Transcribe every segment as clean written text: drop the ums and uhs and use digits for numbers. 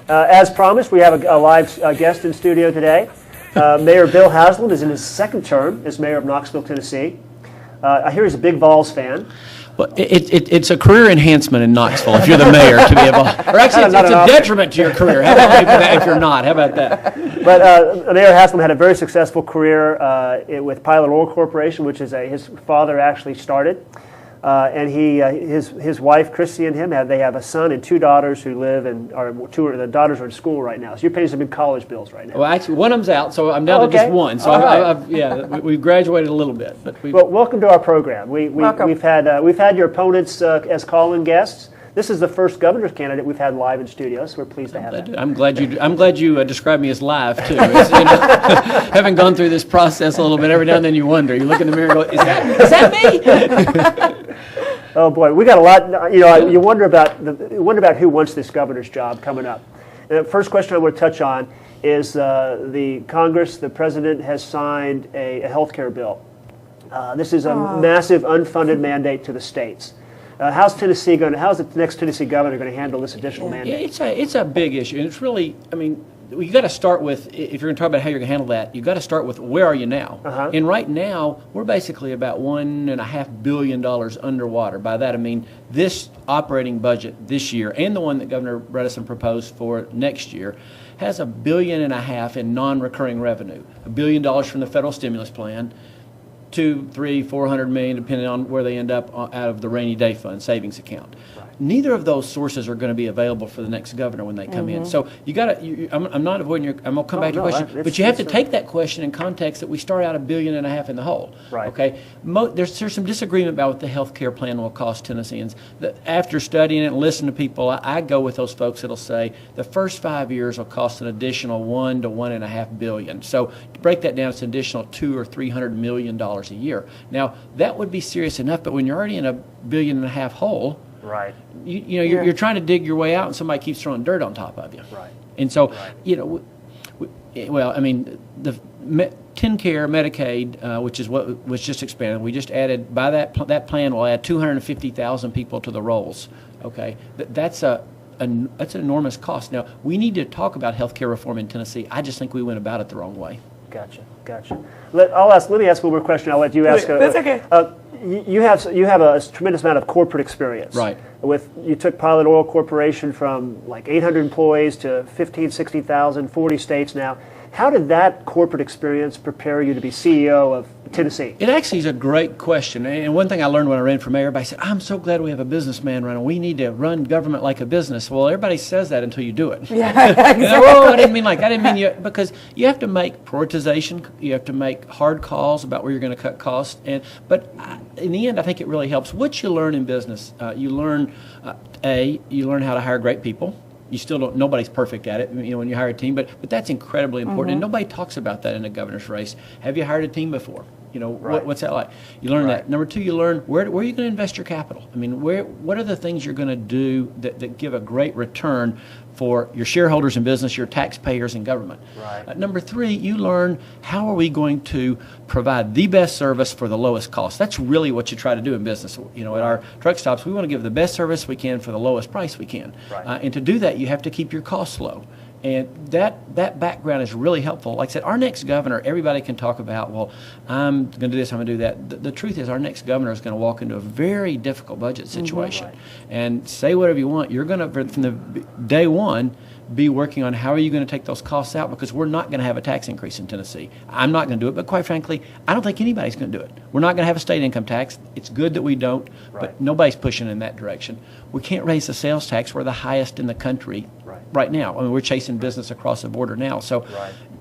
As promised, we have a live guest in studio today. Mayor Billa Haslam is in his second term as mayor of Knoxville, Tennessee. I hear he's a big Vols fan. Well, it's a career enhancement in Knoxville if you're the mayor to be able, or actually it's a detriment to your career. How about if you're not? How about that? But Mayor Haslam had a very successful career with Pilot Oil Corporation, which is his father actually started. And his wife, Christy, and him they have a son and two daughters who live the daughters are in school right now. So you're paying some big college bills right now. Well, actually, one of them's out, so I'm down to just one. So we've graduated a little bit. But well, welcome to our program. We've had your opponents as call-in guests. This is the first governor's candidate we've had live in studio, so we're pleased to have that. I'm glad you described me as live too. Having gone through this process a little bit, every now and then you wonder. You look in the mirror and go, "Is that me?" Oh boy, we got a lot. You wonder about who wants this governor's job coming up. And the first question I want to touch on is the Congress. The president has signed a health care bill. This is a massive unfunded mandate to the states. How's the next Tennessee governor going to handle this additional mandate? Yeah, it's a big issue, and it's really, you got to start with, if you're going to talk about how you're going to handle that, you've got to start with where are you now? And right now, we're basically about $1.5 billion underwater. By that I mean this operating budget this year and the one that Governor Bredesen proposed for next year has $1.5 billion in non-recurring revenue. $1 billion from the federal stimulus plan, $200, $300, $400 million, depending on where they end up out of the rainy day fund savings account. Right. Neither of those sources are going to be available for the next governor when they come in. So you got to. I'm not avoiding your. I'm going to come back to your question, but you have to take that question in context that we start out $1.5 billion in the hole. Right. Okay. There's some disagreement about what the health care plan will cost Tennesseans. After studying it and listening to people, I go with those folks that'll say the first 5 years will cost an additional $1 to $1.5 billion. So to break that down, it's an additional $200 or $300 million a year. Now that would be serious enough, but when you're already in $1.5 billion hole, right? You're trying to dig your way out, and somebody keeps throwing dirt on top of you, right? And so, the TennCare Medicaid, which is what was just expanded, we just added by that plan will add 250,000 people to the rolls. Okay, that's an enormous cost. Now we need to talk about health care reform in Tennessee. I just think we went about it the wrong way. Gotcha. Let me ask one more question. I'll let you ask. That's okay. You have a tremendous amount of corporate experience. Right. You took Pilot Oil Corporation from like 800 employees to 15, 60,000, 40 states now. How did that corporate experience prepare you to be CEO of Tennessee? It actually is a great question. And one thing I learned when I ran for mayor, everybody said, I'm so glad we have a businessman running. We need to run government like a business. Well, everybody says that until you do it. Yeah, exactly. I didn't mean you, because you have to make prioritization. You have to make hard calls about where you're going to cut costs. But in the end, I think it really helps. What you learn in business, you learn how to hire great people. You still don't. Nobody's perfect at it, when you hire a team, but that's incredibly important, and nobody talks about that in a governor's race. Have you hired a team before? What's that like? You learn that. Number two, you learn where are you going to invest your capital? What are the things you're going to do that give a great return for your shareholders in business, your taxpayers in government? Right. Number three, you learn how are we going to provide the best service for the lowest cost. That's really what you try to do in business. At our truck stops, we want to give the best service we can for the lowest price we can. Right. And to do that, you have to keep your costs low. And that background is really helpful. Like I said, our next governor, everybody can talk about, well, I'm going to do this, I'm going to do that. The truth is our next governor is going to walk into a very difficult budget situation. And say whatever you want. You're going to, from the day one, be working on how are you going to take those costs out, because we're not going to have a tax increase in Tennessee. I'm not going to do it, but quite frankly, I don't think anybody's going to do it. We're not going to have a state income tax. It's good that we don't, but nobody's pushing in that direction. We can't raise the sales tax. We're the highest in the country right now. We're chasing business across the border now. So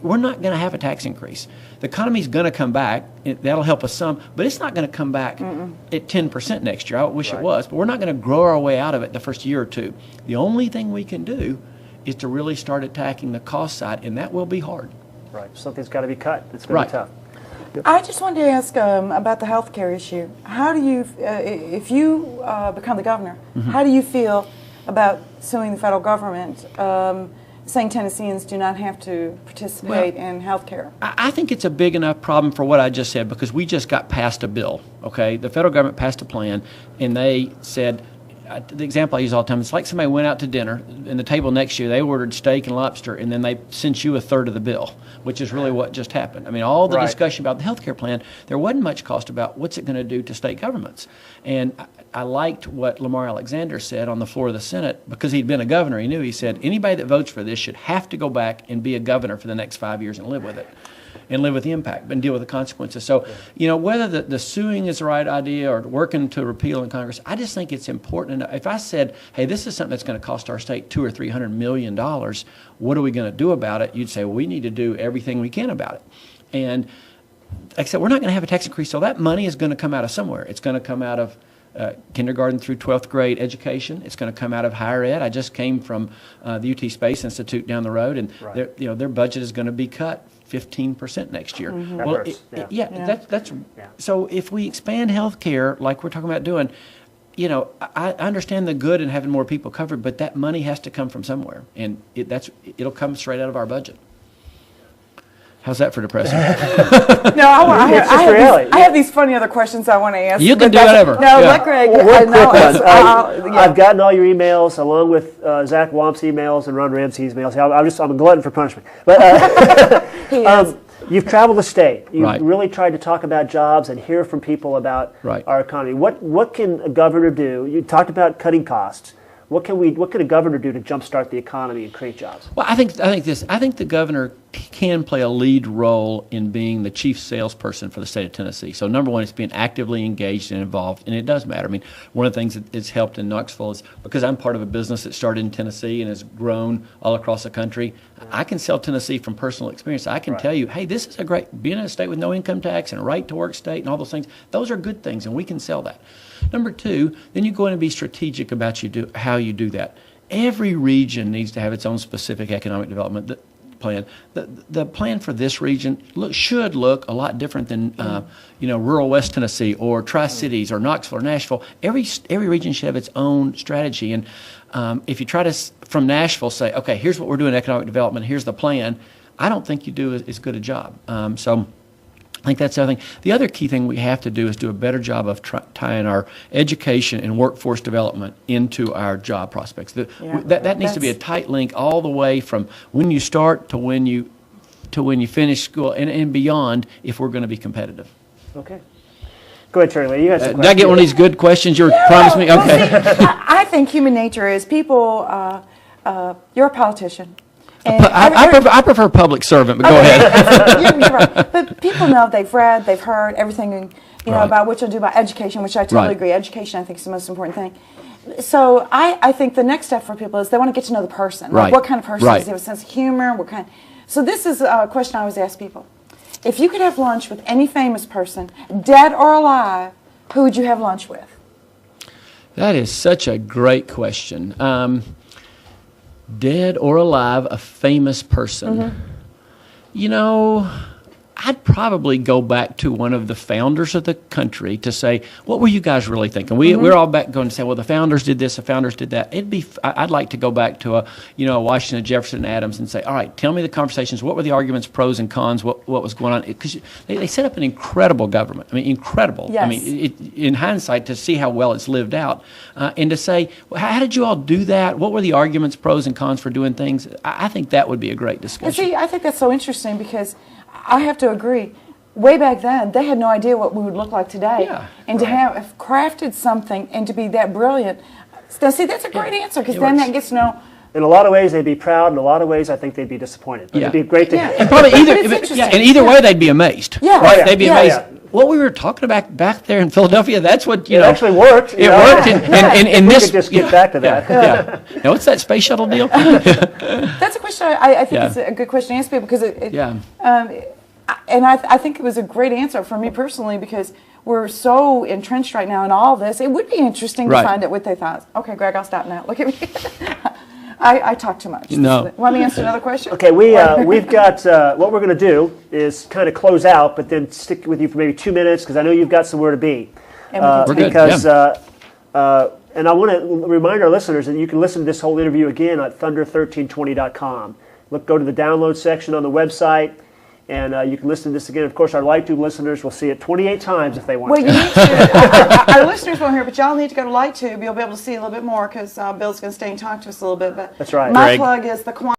we're not going to have a tax increase. The economy's going to come back. That'll help us some, but it's not going to come back at 10% next year. I wish it was, but we're not going to grow our way out of it the first year or two. The only thing we can do is to really start attacking the cost side, and that will be hard. Right. Something's got to be cut. It's going to be tough. I just wanted to ask about the health care issue. How do you, if you become the governor, how do you feel about suing the federal government, saying Tennesseans do not have to participate in health care? I think it's a big enough problem for what I just said, because we just got passed a bill, okay? The federal government passed a plan, and they said, the example I use all the time, it's like somebody went out to dinner, and the table next to you, they ordered steak and lobster, and then they sent you a third of the bill, which is really what just happened. I mean, all the discussion about the health care plan, there wasn't much cost about what's it going to do to state governments. And I liked what Lamar Alexander said on the floor of the Senate, because he'd been a governor. He said, anybody that votes for this should have to go back and be a governor for the next 5 years and live with it. And live with the impact and deal with the consequences. So, whether the suing is the right idea or working to repeal in Congress, I just think it's important. If I said, hey, this is something that's going to cost our state $200 or $300 million, what are we going to do about it? You'd say, well, we need to do everything we can about it. And like I said, we're not going to have a tax increase, so that money is going to come out of somewhere. It's going to come out of kindergarten through 12th grade education. It's going to come out of higher ed. I just came from the UT Space Institute down the road, and their budget is going to be cut 15% next year. Well, that's so if we expand health care like we're talking about doing, I understand the good in having more people covered, but that money has to come from somewhere, and it'll come straight out of our budget. How's that for depressing? No, I have these funny other questions I want to ask. You can do whatever. No, let Greg. I've gotten all your emails along with Zach Womp's emails and Ron Ramsey's emails. I'm a glutton for punishment. But you've traveled the state. You've really tried to talk about jobs and hear from people about our economy. What can a governor do? You talked about cutting costs. What can a governor do to jumpstart the economy and create jobs? Well, I think the governor can play a lead role in being the chief salesperson for the state of Tennessee. So number one is being actively engaged and involved, and it does matter. I mean, one of the things that has helped in Knoxville is because I'm part of a business that started in Tennessee and has grown all across the country. I can sell Tennessee from personal experience. I can tell you, hey, this is a great, being in a state with no income tax and a right to work state and all those things, those are good things, and we can sell that. Number two, then you go in and be strategic about how you do that. Every region needs to have its own specific economic development plan. The plan for this region should look a lot different than rural West Tennessee or Tri-Cities or Knoxville or Nashville. Every region should have its own strategy. And if you try to, from Nashville, say, okay, here's what we're doing in economic development, here's the plan, I don't think you do as good a job. So I think that's the other thing. The other key thing we have to do is do a better job of tying our education and workforce development into our job prospects. That needs to be a tight link all the way from when you start to when you finish school and beyond if we're going to be competitive. Okay. Go ahead, Tari-Lee. You had some questions. Did I get one of these good questions you promised me? Okay. Well, see, I think human nature is people, you're a politician. I prefer public servant, but go ahead. You're right. But people know, they've read, they've heard everything about what you'll do about education, which I totally agree. Education, I think, is the most important thing. So I think the next step for people is they want to get to know the person. Like what kind of person does he have a sense of humor? So this is a question I always ask people. If you could have lunch with any famous person, dead or alive, who would you have lunch with? That is such a great question. Dead or alive, a famous person. I'd probably go back to one of the founders of the country to say, what were you guys really thinking? We're all back going to say, well, the founders did this, the founders did that. I'd like to go back to a Washington, Jefferson, Adams and say, all right, tell me the conversations. What were the arguments, pros and cons? What was going on? Because they set up an incredible government. I mean, incredible. Yes. I mean, in hindsight, to see how well it's lived out and to say, well, how did you all do that? What were the arguments, pros and cons for doing things? I think that would be a great discussion. See, I think that's so interesting because I have to agree. Way back then, they had no idea what we would look like today. And to have crafted something and to be that brilliant. Now, see, that's a great answer because then that gets to know. In a lot of ways, they'd be proud. In a lot of ways, I think they'd be disappointed. But it'd be great to hear. And probably either way, they'd be amazed. They'd be amazed. What we were talking about back there in Philadelphia, that's what, It actually worked. It worked. And we could just get back to that. Now, what's that space shuttle deal? That's a question I think it's a good question to ask people because and I think it was a great answer for me personally because we're so entrenched right now in all this. It would be interesting to find out what they thought. Okay, Greg, I'll stop now. Look at me. I talk too much. No. Want me to answer another question? Okay, we've got, what we're going to do is kind of close out, but then stick with you for maybe 2 minutes because I know you've got somewhere to be. We're good. And I want to remind our listeners that you can listen to this whole interview again at thunder1320.com. Go to the download section on the website, And you can listen to this again. Of course, our LightTube listeners will see it 28 times if they want Well, to. you need to. Our listeners won't hear, but y'all need to go to LightTube. You'll be able to see a little bit more because Bill's going to stay and talk to us a little bit. But That's right. My Greg. plug is the Kiwanis